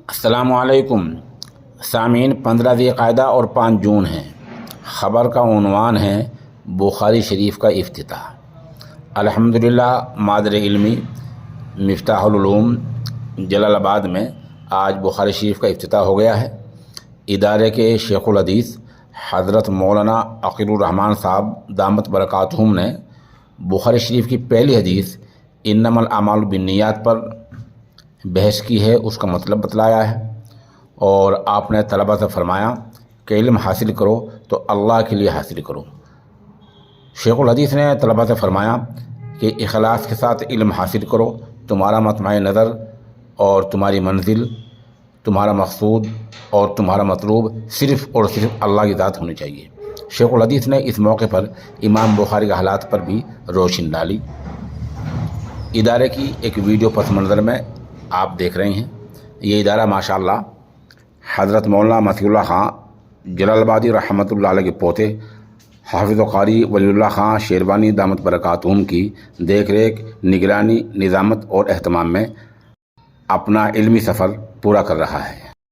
السلام علیکم سامعین، 15 ذی القعدہ اور 5 جون ہیں۔ خبر کا عنوان ہے بخاری شریف کا افتتاح۔ الحمدللہ مادر علمی مفتاح العلوم جلال آباد میں آج بخاری شریف کا افتتاح ہو گیا ہے۔ ادارے کے شیخ الحدیث حضرت مولانا عقیل الرحمن صاحب دامت برکاتہم نے بخاری شریف کی پہلی حدیث انما الاعمال بالنیات پر بحث کی ہے، اس کا مطلب بتلایا ہے، اور آپ نے طلبہ سے فرمایا کہ علم حاصل کرو تو اللہ کے لیے حاصل کرو۔ شیخ الحدیث نے طلبہ سے فرمایا کہ اخلاص کے ساتھ علم حاصل کرو، تمہارا مطمع نظر اور تمہاری منزل، تمہارا مقصود اور تمہارا مطلوب صرف اور صرف اللہ کی ذات ہونی چاہیے۔ شیخ الحدیث نے اس موقع پر امام بخاری کے حالات پر بھی روشنی ڈالی۔ ادارے کی ایک ویڈیو پس منظر میں آپ دیکھ رہے ہیں۔ یہ ادارہ ماشاءاللہ حضرت مولانا مسیح اللہ خان جلال آبادی رحمۃ اللہ علیہ کے پوتے حافظ و قاری ولی اللہ خان شیروانی دامت برکاتہم کی دیکھ ریکھ، نگرانی، نظامت اور اہتمام میں اپنا علمی سفر پورا کر رہا ہے۔